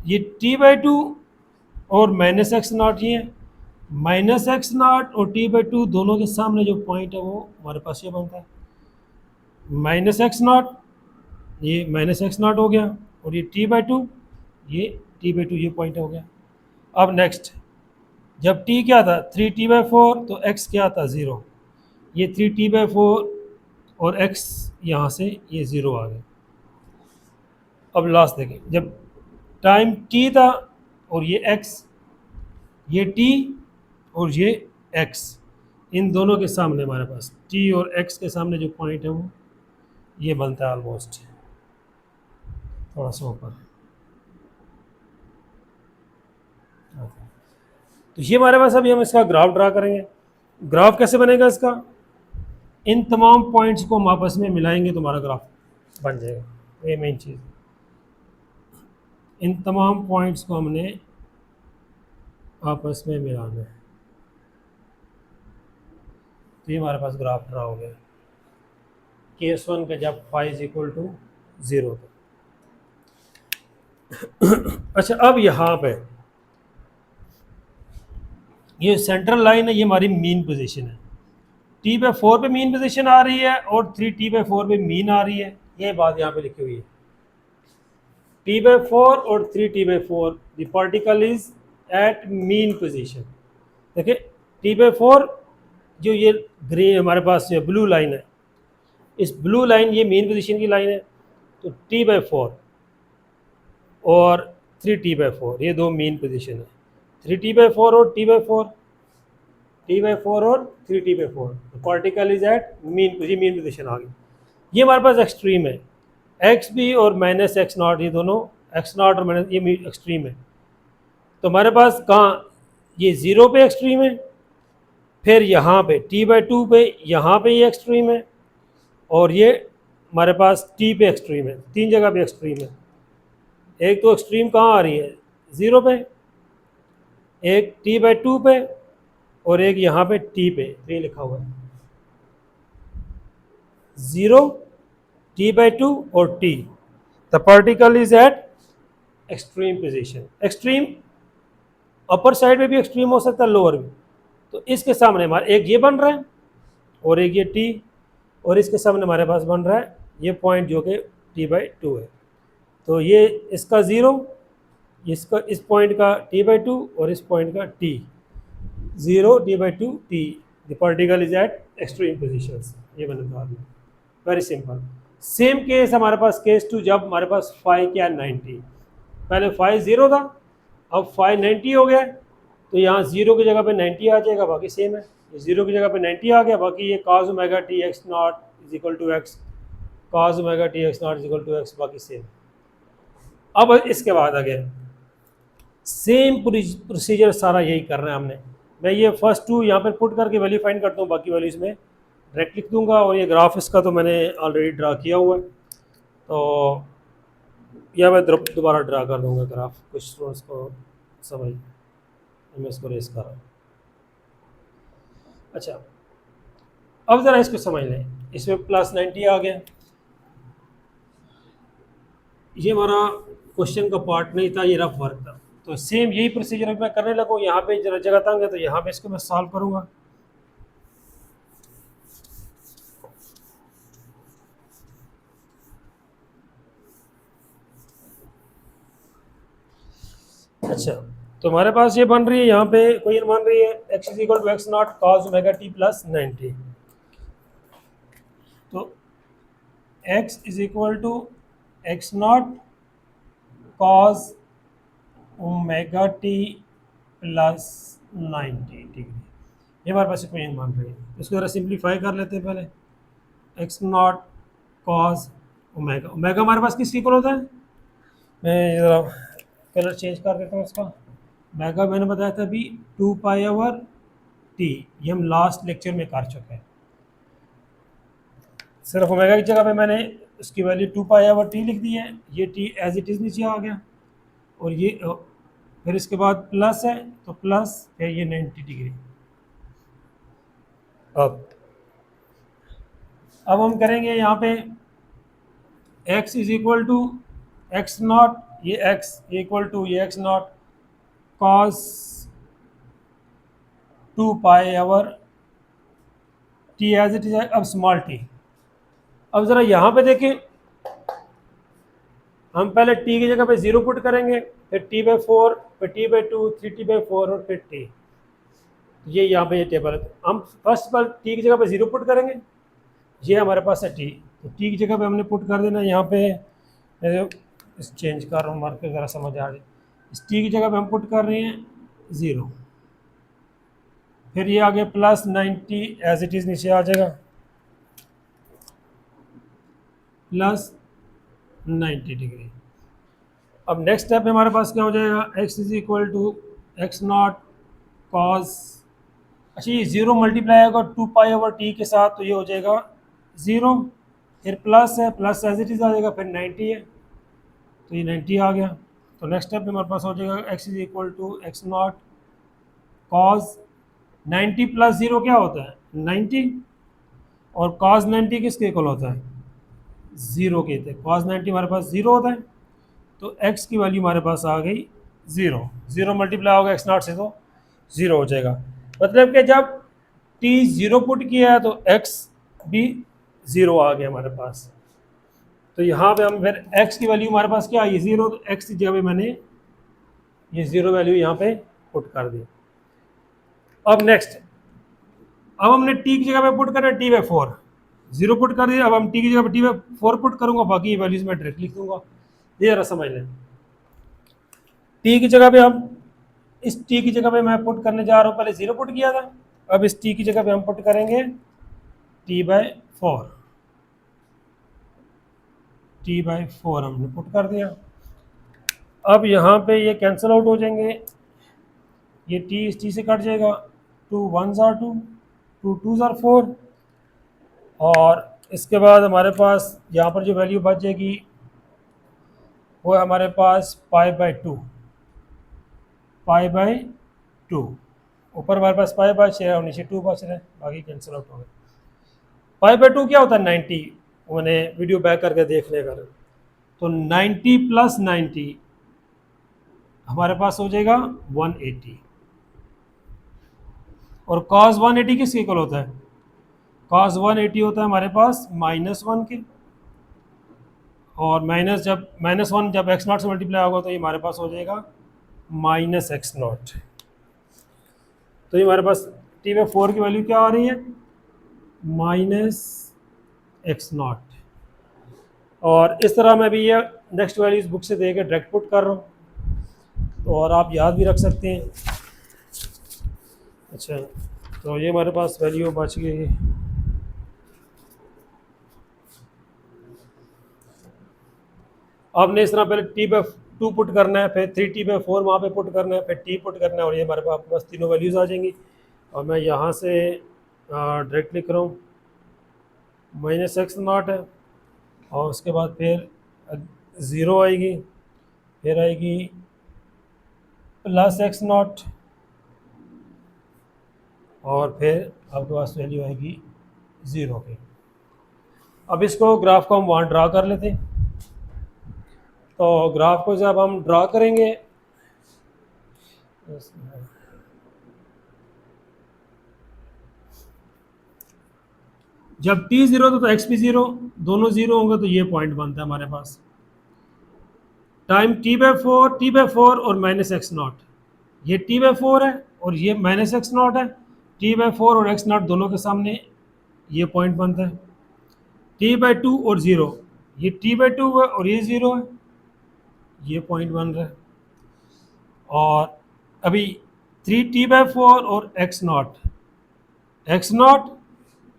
ये t/2 और माइनस एक्स नॉट, ये माइनस एक्स नॉट और t/2 दोनों के सामने जो पॉइंट है वो हमारे पास ये बनता है माइनस एक्स नॉट, ये माइनस एक्स नॉट हो गया, और ये t/2, ये t/2 ये पॉइंट हो गया। अब नेक्स्ट, जब t क्या था 3t/4, तो x क्या था 0, ये 3t/4 और x यहाँ से ये 0 आ गया। अब लास्ट देखें, जब टाइम t था और ये x, ये t और ये x, इन दोनों के सामने हमारे पास t और x के सामने जो पॉइंट है वो ये बनता है ऑलमोस्ट थोड़ा सा ऊपर। तो ये हमारे पास, अभी हम इसका ग्राफ ड्रा करेंगे। ग्राफ कैसे बनेगा इसका, इन तमाम पॉइंट्स को हम आपस में मिलाएंगे तो हमारा ग्राफ बन जाएगा। ये मेन चीज़, इन तमाम पॉइंट्स को हमने आपस में मिलाना है, तो ये हमारे पास ग्राफ ड्रा हो गया केस 1 का, जब फाई इज इक्वल टू 0 था। अच्छा, अब यहाँ पे ये सेंट्रल लाइन है, ये हमारी मीन पोजीशन है, t/4 पे मीन पोजीशन आ रही है और 3t/4 पे मीन आ रही है, ये बात यहाँ पे लिखी हुई है। t/4 और 3t/4 the particle is at mean position. देखिए t/4 जो ये ग्रीन हमारे पास जो ब्लू लाइन है, इस ब्लू लाइन ये मीन पोजीशन की लाइन है, तो t/4 और 3t/4 ये दो मीन पोजीशन है, 3t/4 और t/4 और 3t/4, particle is at mean position आ गई। ये हमारे पास एक्सट्रीम है, एक्स भी और माइनस एक्स नॉट, ये दोनों एक्स नॉट और माइनस ये एक्सट्रीम है। तो हमारे पास कहाँ ये 0 पे एक्सट्रीम है, फिर यहाँ पे t/2 पे यहाँ पे ये एक्सट्रीम है, और ये हमारे पास t पे एक्सट्रीम है, 3 जगह पे एक्सट्रीम है। एक तो एक्सट्रीम कहाँ आ रही है 0 पे, एक t/2 पे, और एक यहाँ पे t पे, ये लिखा हुआ है 0, t/2 और t। The particle is eight extreme position. Extreme upper side में भी एक्सट्रीम हो सकता है, लोअर भी। तो इसके सामने हमारे एक ये बन रहा है और एक ये t, और इसके सामने हमारे पास बन रहा है ये पॉइंट जो कि t/2 है। तो ये इसका 0, इसका इस पॉइंट का t/2 और इस पॉइंट का t, 0 t/2 t, the particle is eight extreme positions. ये मैंने बता दिया, वेरी सिंपल। सेम केस हमारे पास केस 2, जब हमारे पास फाई क्या 90, पहले फाई 0 था, अब फाई 90 हो गया, तो यहाँ 0 की जगह पे 90 आ जाएगा, बाकी सेम है। ये 0 की जगह पे 90 आ गया, बाकी ये cos omega t x naught is equal to x, cos omega t x naught is equal to x, बाकी सेम। अब इसके बाद आ गया सेम प्रोसीजर, सारा यही करना है हमने। मैं ये फर्स्ट 2 यहाँ पर पुट करके वैल्यू फाइंड करता हूँ, बाकी वैल्यू इसमें डायरेक्ट लिख दूंगा, और ये ग्राफ इसका तो मैंने ऑलरेडी ड्रा किया हुआ है, तो यह मैं दोबारा ड्रा कर दूंगा ग्राफ, कुछ स्टूडेंट्स को समझ, मैं इसको रेस कर रहा हूँ। अच्छा, अब ज़रा इसको समझ लें, इसमें प्लस 90 आ गया, ये हमारा क्वेश्चन का पार्ट नहीं था, ये रफ वर्क था। तो सेम यही प्रोसीजर मैं करने लगूँ, यहाँ पे जरा जगह तंग है तो यहाँ पे इसको मैं सॉल्व करूँगा। अच्छा, तो हमारे पास ये बन रही है, यहाँ पे कोई बन रही है x is equal to x naught cos omega t plus 90। तो x is equal to x naught cos omega t plus 90 degree, ये हमारे पास इक्वेशन बन रही है। इसको जरा सिंप्लीफाई कर लेते हैं पहले, x naught cos omega, omega हमारे पास किसके इक्वल होता है, मैं ज़रा कलर चेंज कर देता हूँ इसका, बैकअप मैंने बताया था अभी 2 पाई ओवर टी, ये हम लास्ट लेक्चर में कर चुके हैं। सिर्फ ओमेगा की जगह पे मैंने उसकी वैल्यू 2 पाई ओवर टी लिख दी है, ये टी एज इट इज़ नीचे आ गया, और ये फिर इसके बाद प्लस है तो प्लस है ये 90 डिग्री। अब हम करेंगे यहाँ पे x is equal to x naught, ये x इक्वल टू ये x naught cos 2 pi over t as it is है। अब स्मॉल टी, अब ज़रा यहाँ पे देखें, हम पहले t की जगह पे 0 पुट करेंगे, फिर t/4, फिर t/2, 3t/4 और फिर t। ये यहाँ पे ये टेबल है, हम फर्स्ट पर t की जगह पे 0 पुट करेंगे, ये हमारे पास है t, तो t की जगह पे हमने पुट कर देना यहाँ पे, इस चेंज कर रहा हूँ मार्कर ज़रा समझ आ जाए, इस t की जगह पे हम पुट कर रहे हैं 0, फिर ये आगे प्लस 90 एज इट इज़ नीचे आ जाएगा, प्लस 90 डिग्री। अब नेक्स्ट स्टेप में हमारे पास क्या हो जाएगा, x is equal to x naught cos, अच्छा ये 0 मल्टीप्लाई होगा 2 पाई ओवर टी के साथ, तो ये हो जाएगा 0, फिर प्लस है, प्लस एज इट इज़ आ जाएगा, फिर 90 है तो ये 90 आ गया। तो नेक्स्ट स्टेप में हमारे पास हो जाएगा x is equal to x naught cos 90 plus 0 क्या होता है 90, और कॉस 90 किसके इक्वल होता है 0 के, थे कॉस 90 हमारे पास 0 होता है, तो x की वैल्यू हमारे पास आ गई 0, 0 मल्टीप्लाई होगा x नॉट से तो 0 हो जाएगा। मतलब कि जब t 0 पुट किया है तो x भी 0 आ गया हमारे पास, तो यहाँ पे हम फिर x की वैल्यू हमारे पास क्या आई 0, तो x की जगह पे मैंने ये 0 वैल्यू यहाँ पे पुट कर दी। अब नेक्स्ट, अब हमने t की जगह पे पुट करना t/4, 0 पुट कर दिया, अब हम t की जगह पे t/4 पुट करूँगा, बाकी ये वैल्यूज मैं डायरेक्ट लिख दूंगा, ये जरा समझ लें। t की जगह पे हम इस t की जगह पे मैं पुट करने जा रहा हूँ, पहले 0 पुट किया था, अब इस t की जगह पे हम पुट करेंगे t/4, t/4 हमने पुट कर दिया। अब यहाँ पे ये कैंसिल आउट हो जाएंगे, ये t इस t से कट जाएगा, 2 1s are 2, 2 2s are 4, और इसके बाद हमारे पास यहाँ पर जो वैल्यू बच जाएगी वो है हमारे पास π/2, π/2, ऊपर हमारे पास पाई बच रहा है और नीचे 2 बच रहा है, बाकी कैंसिल आउट हो गए। π/2 क्या होता है 90, मैंने वीडियो बैक करके देख लेगा, तो 90 प्लस 90 हमारे पास हो जाएगा 180, और cos 180 किसके इक्वल होता है, cos 180 होता है हमारे पास -1 के, और -1 जब x नॉट से मल्टीप्लाई होगा तो ये हमारे पास हो जाएगा -x नॉट, तो ये हमारे पास t/4 की वैल्यू क्या आ रही है -x नॉट, और इस तरह मैं भी ये नेक्स्ट वैल्यू इस बुक से दे के डायरेक्ट पुट कर रहा हूँ, तो और आप याद भी रख सकते हैं। अच्छा, तो ये हमारे पास वैल्यू बच गई, आपने इस तरह पहले t/2 पुट करना है, फिर 3t/4 वहाँ पे पुट करना है, फिर t पुट करना है, और ये हमारे पास आपके पास तीनों वैल्यूज़ आ जाएंगी। और मैं यहाँ से डायरेक्ट लिख रहा हूँ, -x नॉट है, और उसके बाद फिर 0 आएगी, फिर आएगी +x नॉट, और फिर आपके पास वैल्यू आएगी 0 की। अब इसको ग्राफ को हम वहाँ ड्रा कर लेते हैं, तो ग्राफ को जब हम ड्रा करेंगे, जब t 0 तो x भी 0, दोनों 0 होंगे तो ये पॉइंट बनता है हमारे पास, टाइम t/4 और -x नॉट, ये t/4 है और ये -x नॉट है, t/4 और x नॉट दोनों के सामने ये पॉइंट बनता है, t/2 और 0, ये t/2 है और ये 0 है, ये पॉइंट बन रहा है, और अभी 3t/4 और x नॉट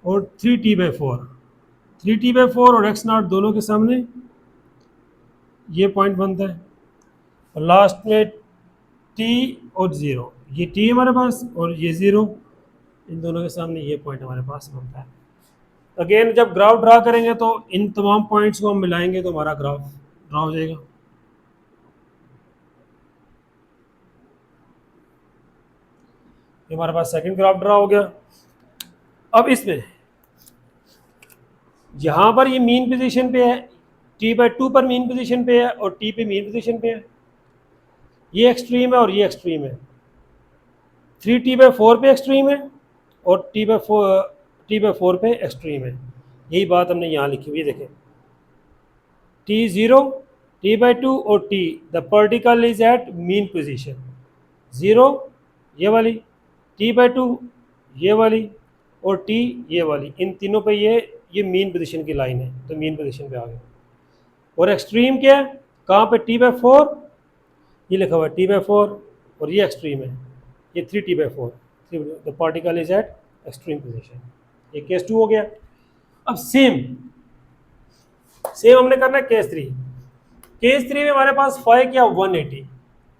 और 3t/4 और x नॉट दोनों के सामने ये पॉइंट बनता है, और लास्ट में टी और ज़ीरो, ये टी हमारे पास और ये ज़ीरो, इन दोनों के सामने ये पॉइंट हमारे पास बनता है। अगेन जब ग्राफ ड्रा करेंगे तो इन तमाम पॉइंट्स को हम मिलाएंगे तो हमारा ग्राफ ड्रा हो जाएगा। ये हमारे पास सेकंड ग्राफ ड्रा हो गया। अब इसमें यहाँ पर ये मीन पोजीशन पे है, t/2 पर मीन पोजीशन पे है और t पे मीन पोजीशन पे है, ये एक्सट्रीम है और ये एक्सट्रीम है। 3t/4 पे एक्सट्रीम है और t/4 पे एक्सट्रीम है। यही बात हमने यहाँ लिखी हुई है, देखें t0, t/2 और t, the particle is at mean position. 0 ये वाली, t/2 ये वाली और t ये वाली, इन तीनों पे ये मीन पोजीशन की लाइन है, तो मीन पोजीशन पे आ गए। और एक्सट्रीम क्या है, कहाँ पे, t/4, ये लिखा हुआ है t/4 और ये एक्सट्रीम है, ये 3t/4, the particle is eight extreme position. ये केस 2 हो गया। अब सेम हमने करना है केस 3। केस 3 में हमारे पास फाइव क्या, 180,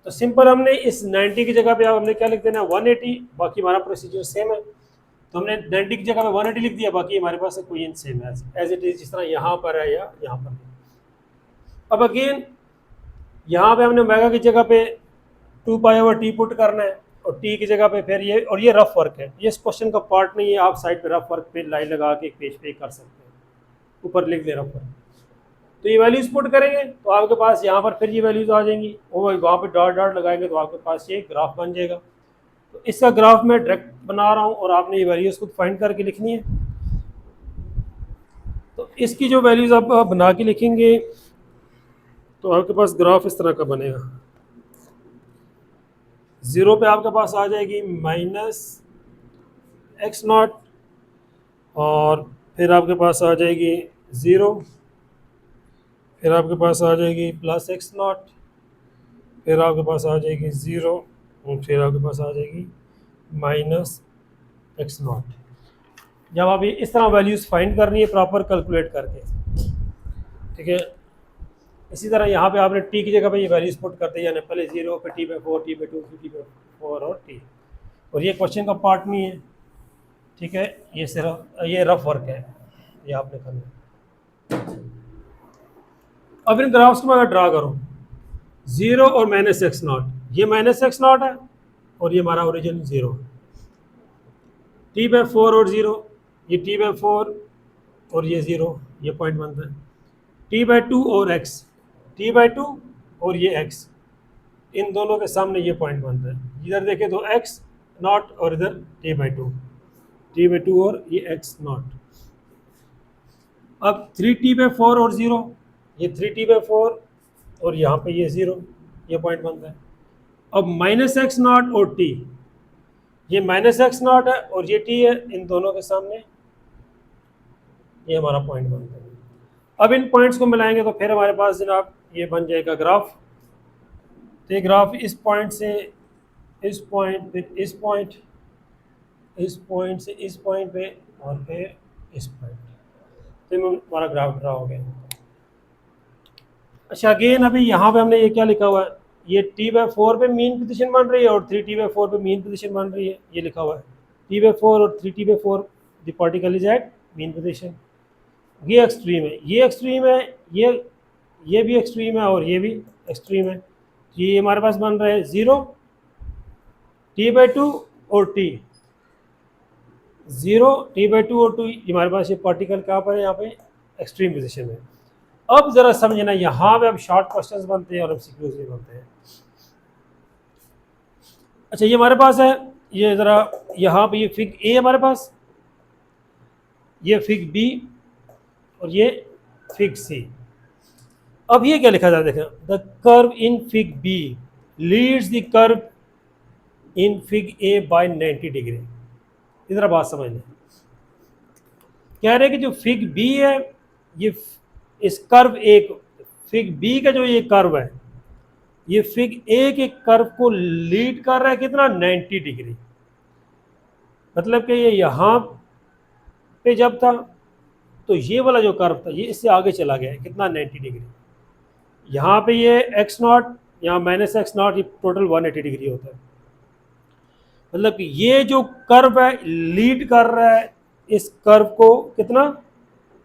तो सिंपल हमने इस 90 की जगह पे अब हमने क्या लिख देना है, 180, बाकी हमारा प्रोसीजर सेम है। तो हमने 90 की जगह पे 180 लिख दिया, बाकी हमारे पास कोई सेम है एज इट इज, जिस तरह यहाँ पर है या यहाँ पर। अब अगेन यहाँ पे हमने ओमेगा की जगह पे 2π/t पुट करना है और t की जगह पे फिर ये, और ये रफ वर्क है, ये इस क्वेश्चन का पार्ट नहीं है, आप साइड पे रफ वर्क पे लाइन लगा के एक पेज पे कर सकते हैं, ऊपर लिख दे रफ वर्क। तो ये वैल्यूज पुट करेंगे तो आपके पास यहाँ पर फिर ये वैल्यूज आ जाएंगी, और वहाँ पे डॉट डॉट लगाएंगे तो आपके पास ये ग्राफ बन जाएगा। तो इसका ग्राफ मैं डायरेक्ट बना रहा हूँ और आपने ये वैल्यूज खुद फाइंड करके लिखनी है। तो इसकी जो वैल्यूज आप बना के लिखेंगे तो आपके पास ग्राफ इस तरह का बनेगा। 0 पे आपके पास आ जाएगी -x0 और फिर आपके पास आ जाएगी 0, फिर आपके पास आ जाएगी +x0, फिर आपके पास आ जाएगी 0 और फिर आपके पास आ जाएगी -x0। जब आप ये इस तरह वैल्यूज़ फाइंड करनी है प्रॉपर कैलकुलेट करके, ठीक है। इसी तरह यहाँ पे आपने t की जगह पे ये वैल्यूज पुट करते हैं, पहले 0 फिर t/4, t/2, फिर t/4 और t, और ये क्वेश्चन का पार्ट नहीं है, ठीक है, ये सिर्फ ये रफ वर्क है, ये आपने करना है। अब इन ग्राफ्स को मैं अगर ड्रा करूँ 0 और -x0, ये -x0 है और ये हमारा ओरिजिन 0, t/4 और 0, ये t/4 और ये 0, ये पॉइंट बनता है। t/2 और x, t/2 और ये x, इन दोनों के सामने ये पॉइंट बनता है। इधर देखें तो x0 और इधर t/2 और ये x0। अब 3t/4 और 0, ये 3t/4 और यहाँ पे ये 0, ये पॉइंट बनता है। अब -x0 और t, ये -x0 है और ये t है, इन दोनों के सामने ये हमारा पॉइंट बनता है। अब इन पॉइंट्स को मिलाएंगे तो फिर हमारे पास जनाब ये बन जाएगा ग्राफ। तो ये ग्राफ इस पॉइंट से इस पॉइंट, फिर इस पॉइंट, इस पॉइंट से इस पॉइंट पे और फिर इस पॉइंट, तो हमारा ग्राफ ड्रा हो गया। अच्छा अगेन अभी यहाँ पे हमने ये क्या लिखा हुआ है, ये t/4 पे मीन पोजीशन बन रही है और 3t/4 पे मीन पोजीशन बन रही है, ये लिखा हुआ है t/4 और 3t/4, the particle is at mean position. ये एक्सट्रीम है, ये एक्सट्रीम है, ये भी एक्सट्रीम है और ये भी एक्सट्रीम है। ये हमारे पास बन रहा है 0, t/2 और t, 0, t/2 और 2, हमारे पास ये पार्टिकल कहाँ पर है, यहाँ पे एक्सट्रीम पोजीशन है। अब ज़रा समझना, यहाँ पे अब शॉर्ट क्वेश्चंस बनते हैं और एमसीक्यूज भी बनते हैं। अच्छा ये हमारे पास है, ये ज़रा यहाँ पे ये फिग ए हमारे पास, ये फिग बी और ये फिग सी। अब ये क्या लिखा जाता है, देखना, the curve in fig B leads the curve in fig A by 90 degree. इधर बात समझ लें, कह रहे हैं कि जो फिग बी है, ये इस कर्व ए को, फिग बी का जो ये कर्व है, ये फिग ए के कर्व को लीड कर रहा है कितना, 90 डिग्री। मतलब कि ये यहाँ पे जब था तो ये वाला जो कर्व था ये इससे आगे चला गया है, कितना, 90 डिग्री। यहाँ पे ये x0 यहाँ माइनस एक्स नॉट, ये टोटल 180 डिग्री होता है। मतलब कि ये जो कर्व है लीड कर रहा है इस कर्व को कितना,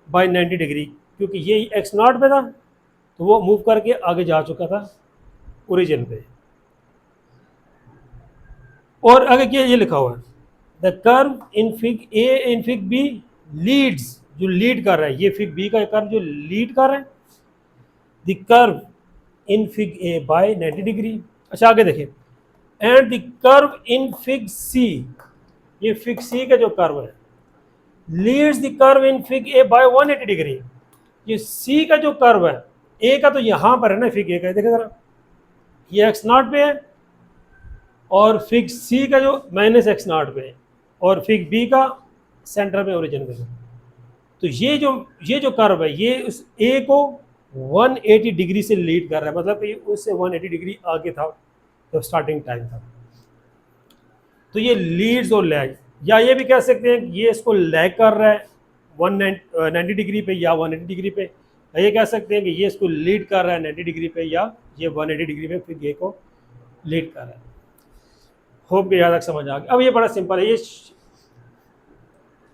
बाय 90 डिग्री, क्योंकि ये एक्स नॉट पे था तो वो मूव करके आगे जा चुका था ओरिजिन पे। और आगे क्या ये लिखा हुआ है, the curve in fig A in fig B leads, जो लीड कर रहा है, ये फिग बी का कर्व जो लीड कर रहा है, the curve in fig A by 90 degree. अच्छा आगे देखिए, and the curve in fig C, ये फिग सी का जो कर्व है, leads the curve in fig A by 180 degree. ये सी का जो कर्व है, ए का तो यहां पर है ना, फिग ए का देखिए जरा, ये एक्स नॉट पे है, और फिग सी का जो माइनस एक्स नॉट पे है, और फिग बी का सेंटर में ओरिजिन पे है। तो ये जो कर्व है ये उस ए को 180 डिग्री से लीड कर रहा है, मतलब कि उससे 180 डिग्री आगे था जब स्टार्टिंग टाइम था। तो ये लीड्स और लैग, या ये भी कह सकते हैं कि ये इसको लैग कर रहा है 190 डिग्री पे या 180 डिग्री पे, या ये कह सकते हैं कि ये इसको लीड कर रहा है 90 डिग्री पे या ये 180 डिग्री पे फिर ये को लीड कर रहा है। होप कि यहाँ तक समझ आ गया। अब ये बड़ा सिंपल है, ये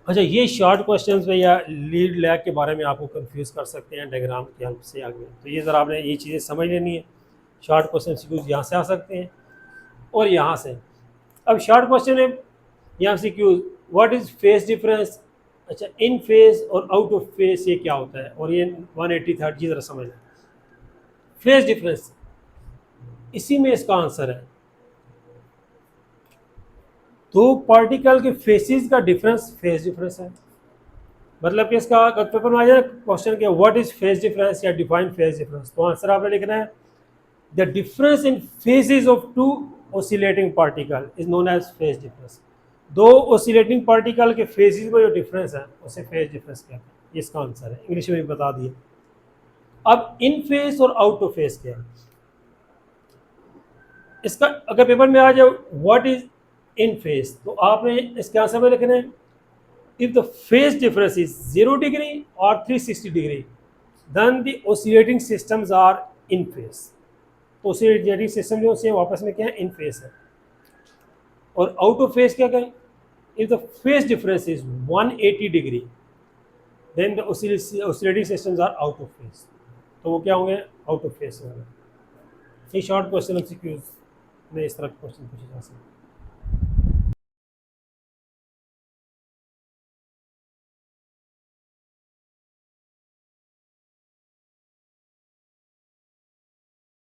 अच्छा ये शॉर्ट क्वेश्चंस में या लीड लैग के बारे में आपको कंफ्यूज कर सकते हैं डायग्राम की हेल्प से आगे, तो ये ज़रा आपने ये चीज़ें समझ लेनी है। शॉर्ट क्वेश्चन यहाँ से आ सकते हैं और यहाँ से। अब शॉर्ट क्वेश्चन है यहाँ से क्यों, व्हाट इज़ फेस डिफरेंस, अच्छा इन फेस और आउट ऑफ फेस ये क्या होता है, और ये 183 जी ज़रा समझ लें। फेस डिफरेंस इसी में इसका आंसर है, दो पार्टिकल के फेसिस का डिफरेंस फेस डिफरेंस है। मतलब कि इसका अगर पेपर में आ जाए क्वेश्चन के व्हाट इज फेस डिफरेंस या डिफाइन फेस डिफरेंस, तो आंसर आपने लिखना है the difference in phases of two oscillating particle is known as phase difference. दो ऑसिलेटिंग पार्टिकल के फेसेस में जो डिफरेंस है उसे फेस डिफरेंस कहते हैं। ये इसका आंसर है, इंग्लिश में भी बता दिया। अब इन फेस और आउट ऑफ फेस क्या है, इसका अगर पेपर में आ जाए व्हाट इज इन फेस, तो आपने इसके आंसर में लिखना है if the phase difference is 0 degree or 360 degree then the oscillating systems are in phase। तो oscillating system जो से वापस में क्या है, in phase है। और out of phase क्या कहें, if the phase difference is 180 degree then the oscillating systems are out of phase। तो वो क्या होंगे, out of phase होंगे। ये शॉर्ट क्वेश्चन एमसीक्यूज में इस तरह के क्वेश्चन पूछे जा सकते हैं।